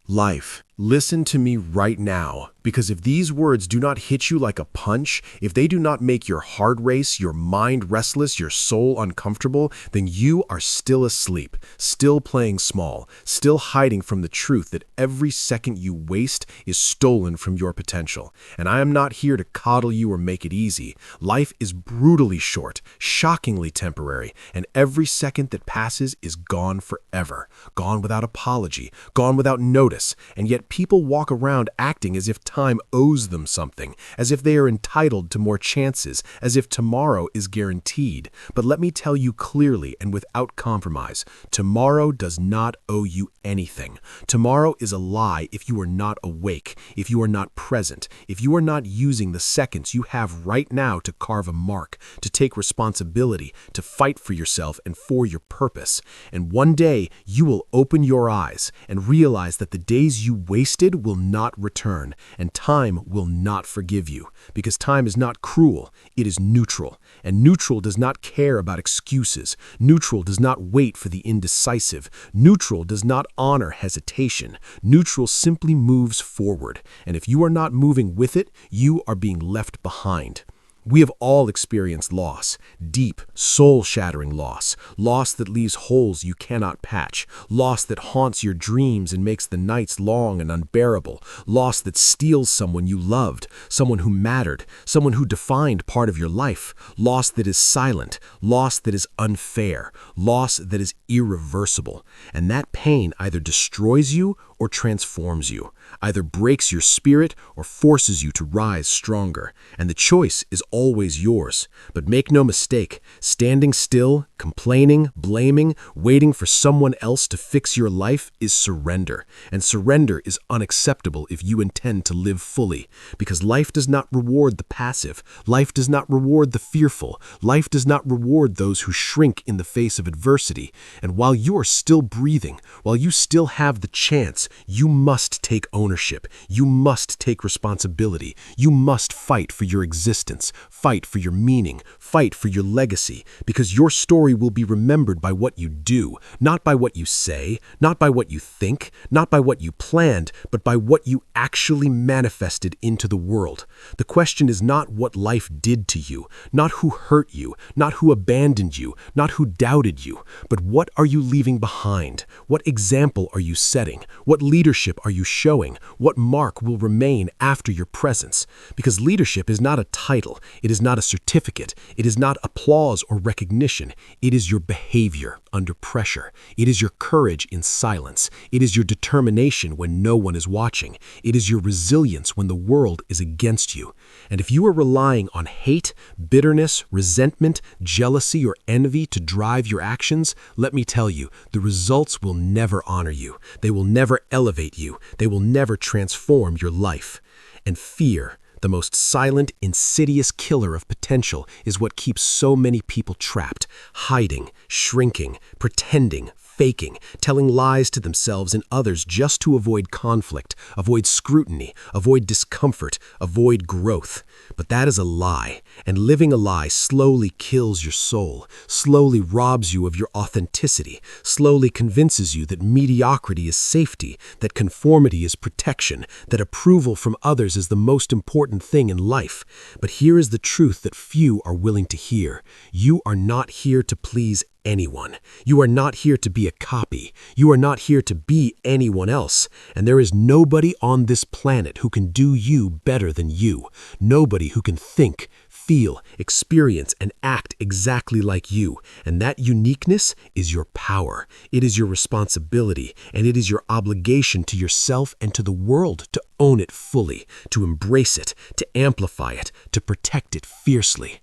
Life, listen to me right now, because if these words do not hit you like a punch, if they do not make your heart race, your mind restless, your soul uncomfortable, then you are still asleep, still playing small, still hiding from the truth that every second you waste is stolen from your potential. And I am not here to coddle you or make it easy. Life is brutally short, shockingly temporary, and every second that passes is gone forever, gone without apology, gone without notice. And yet people walk around acting as if time owes them something, as if they are entitled to more chances, as if tomorrow is guaranteed. But let me tell you clearly and without compromise, tomorrow does not owe you anything. Tomorrow is a lie if you are not awake, if you are not present, if you are not using the seconds you have right now to carve a mark, to take responsibility, to fight for yourself and for your purpose. And one day you will open your eyes and realize that the days you wasted will not return, and time will not forgive you, because time is not cruel, it is neutral, and neutral does not care about excuses. Neutral does not wait for the indecisive. Neutral does not honor hesitation. Neutral simply moves forward, and if you are not moving with it, you are being left behind. We have all experienced loss, deep, soul-shattering loss, loss that leaves holes you cannot patch, loss that haunts your dreams and makes the nights long and unbearable, loss that steals someone you loved, someone who mattered, someone who defined part of your life, loss that is silent, loss that is unfair, loss that is irreversible. And that pain either destroys you or transforms you, either breaks your spirit or forces you to rise stronger. And the choice is always yours. But make no mistake, standing still, complaining, blaming, waiting for someone else to fix your life is surrender. And surrender is unacceptable if you intend to live fully. Because life does not reward the passive. Life does not reward the fearful. Life does not reward those who shrink in the face of adversity. And while you are still breathing, while you still have the chance, you must take ownership. You must take responsibility. You must fight for your existence, fight for your meaning, fight for your legacy, because your story will be remembered by what you do, not by what you say, not by what you think, not by what you planned, but by what you actually manifested into the world. The question is not what life did to you, not who hurt you, not who abandoned you, not who doubted you, but what are you leaving behind? What example are you setting? What leadership are you showing? What mark will remain after your presence? Because leadership is not a title, it is not a certificate, it is not applause or recognition, it is your behavior under pressure, it is your courage in silence, it is your determination when no one is watching, it is your resilience when the world is against you. And if you are relying on hate, bitterness, resentment, jealousy, or envy to drive your actions, let me tell you, the results will never honor you. They will never elevate you. They will never transform your life. And fear, the most silent, insidious killer of potential, is what keeps so many people trapped, hiding, shrinking, pretending, faking, telling lies to themselves and others just to avoid conflict, avoid scrutiny, avoid discomfort, avoid growth. But that is a lie, and living a lie slowly kills your soul, slowly robs you of your authenticity, slowly convinces you that mediocrity is safety, that conformity is protection, that approval from others is the most important thing in life. But here is the truth that few are willing to hear. You are not here to please anyone. You are not here to be a copy. You are not here to be anyone else. And there is nobody on this planet who can do you better than you. Nobody who can think, feel, experience, and act exactly like you. And that uniqueness is your power. It is your responsibility, and it is your obligation to yourself and to the world to own it fully, to embrace it, to amplify it, to protect it fiercely.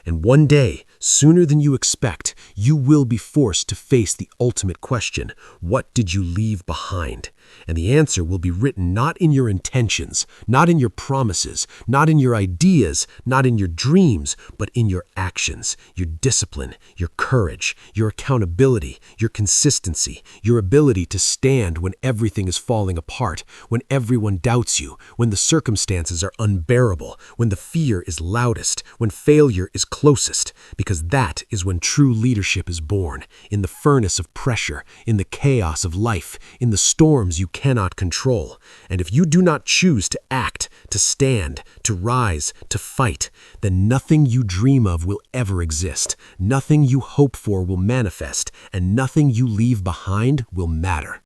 And one day, sooner than you expect, you will be forced to face the ultimate question: what did you leave behind? And the answer will be written not in your intentions, not in your promises, not in your ideas, not in your dreams, but in your actions, your discipline, your courage, your accountability, your consistency, your ability to stand when everything is falling apart, when everyone doubts you, when the circumstances are unbearable, when the fear is loudest, when failure is closest, because that is when true leadership is born, in the furnace of pressure, in the chaos of life, in the storms you cannot control. And if you do not choose to act, to stand, to rise, to fight, then nothing you dream of will ever exist, nothing you hope for will manifest, and nothing you leave behind will matter.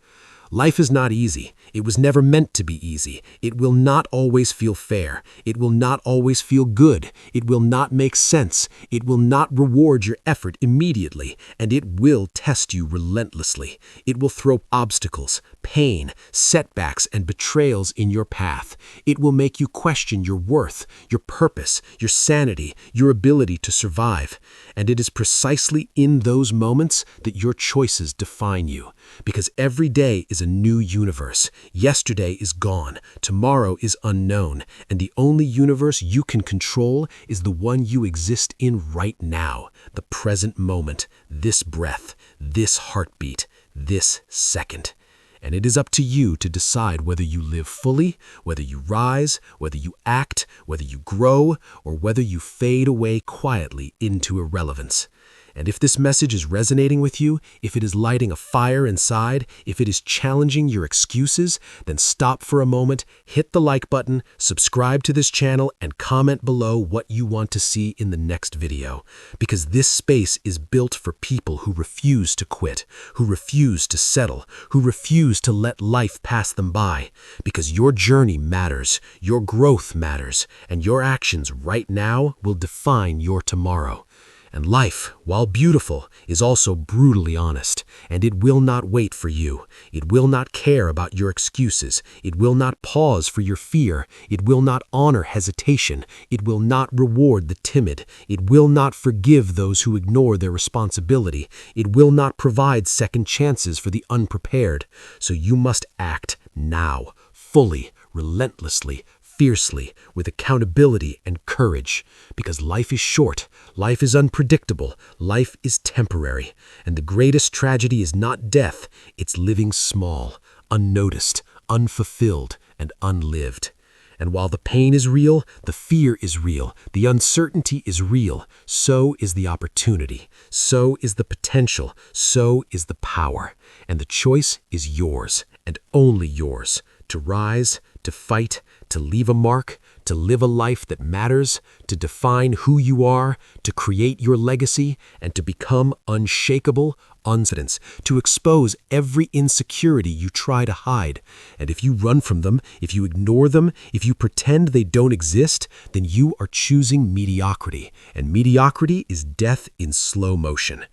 Life is not easy. It was never meant to be easy. It will not always feel fair. It will not always feel good. It will not make sense. It will not reward your effort immediately, and it will test you relentlessly. It will throw obstacles, pain, setbacks, and betrayals in your path. It will make you question your worth, your purpose, your sanity, your ability to survive. And it is precisely in those moments that your choices define you, because every day is a new universe. Yesterday is gone, tomorrow is unknown, and the only universe you can control is the one you exist in right now, the present moment, this breath, this heartbeat, this second. And it is up to you to decide whether you live fully, whether you rise, whether you act, whether you grow, or whether you fade away quietly into irrelevance. And if this message is resonating with you, if it is lighting a fire inside, if it is challenging your excuses, then stop for a moment, hit the like button, subscribe to this channel, and comment below what you want to see in the next video. Because this space is built for people who refuse to quit, who refuse to settle, who refuse to let life pass them by. Because your journey matters, your growth matters, and your actions right now will define your tomorrow. And life, while beautiful, is also brutally honest, and it will not wait for you. It will not care about your excuses. It will not pause for your fear. It will not honor hesitation. It will not reward the timid. It will not forgive those who ignore their responsibility. It will not provide second chances for the unprepared. So you must act now, fully, relentlessly, fiercely, with accountability and courage, because life is short, life is unpredictable, life is temporary, and the greatest tragedy is not death, it's living small, unnoticed, unfulfilled, and unlived. And while the pain is real, the fear is real, the uncertainty is real, so is the opportunity, so is the potential, so is the power, and the choice is yours, and only yours, to rise, to fight, to leave a mark, to live a life that matters, to define who you are, to create your legacy, and to become unshakable, uncertain, to expose every insecurity you try to hide. And if you run from them, if you ignore them, if you pretend they don't exist, then you are choosing mediocrity, and mediocrity is death in slow motion.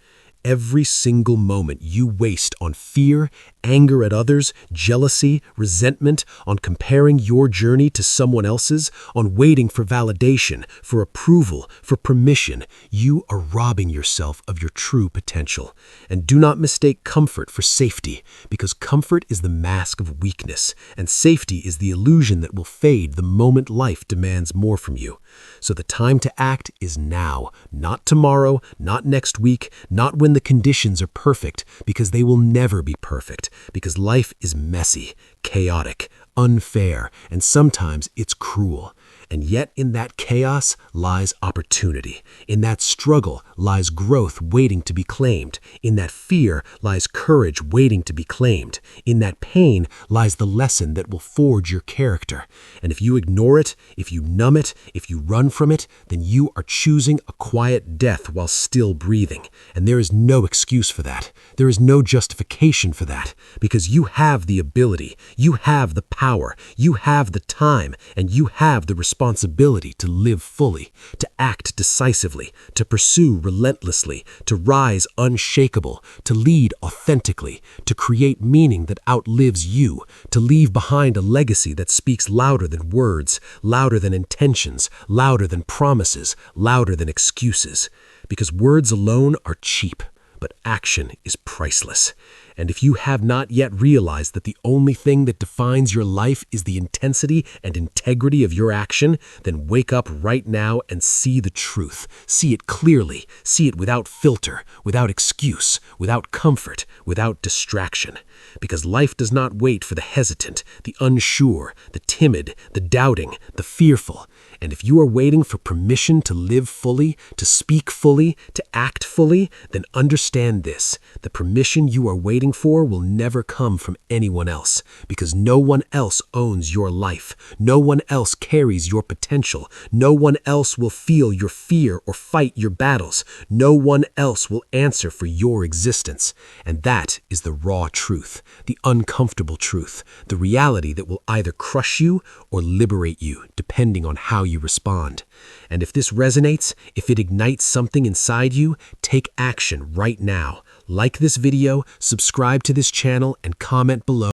Every single moment you waste on fear, anger at others, jealousy, resentment, on comparing your journey to someone else's, on waiting for validation, for approval, for permission, you are robbing yourself of your true potential. And do not mistake comfort for safety, because comfort is the mask of weakness, and safety is the illusion that will fade the moment life demands more from you. So the time to act is now, not tomorrow, not next week, not when the conditions are perfect, because they will never be perfect, because life is messy, chaotic, unfair, and sometimes it's cruel. And yet in that chaos lies opportunity. In that struggle lies growth waiting to be claimed. In that fear lies courage waiting to be claimed. In that pain lies the lesson that will forge your character. And if you ignore it, if you numb it, if you run from it, then you are choosing a quiet death while still breathing. And there is no excuse for that. There is no justification for that, because you have the ability, you have the power, you have the time, and you have the responsibility to live fully, to act decisively, to pursue relentlessly, to rise unshakable, to lead authentically, to create meaning that outlives you, to leave behind a legacy that speaks louder than words, louder than intentions, louder than promises, louder than excuses. Because words alone are cheap, but action is priceless. And if you have not yet realized that the only thing that defines your life is the intensity and integrity of your action, then wake up right now and see the truth. See it clearly. See it without filter, without excuse, without comfort, without distraction. Because life does not wait for the hesitant, the unsure, the timid, the doubting, the fearful. And if you are waiting for permission to live fully, to speak fully, to act fully, then understand this. The permission you are waiting for will never come from anyone else, because no one else owns your life. No one else carries your potential. No one else will feel your fear or fight your battles. No one else will answer for your existence. And that is the raw truth, the uncomfortable truth, the reality that will either crush you or liberate you, depending on how you respond. And if this resonates, if it ignites something inside you, take action right now. Like this video, subscribe to this channel, and comment below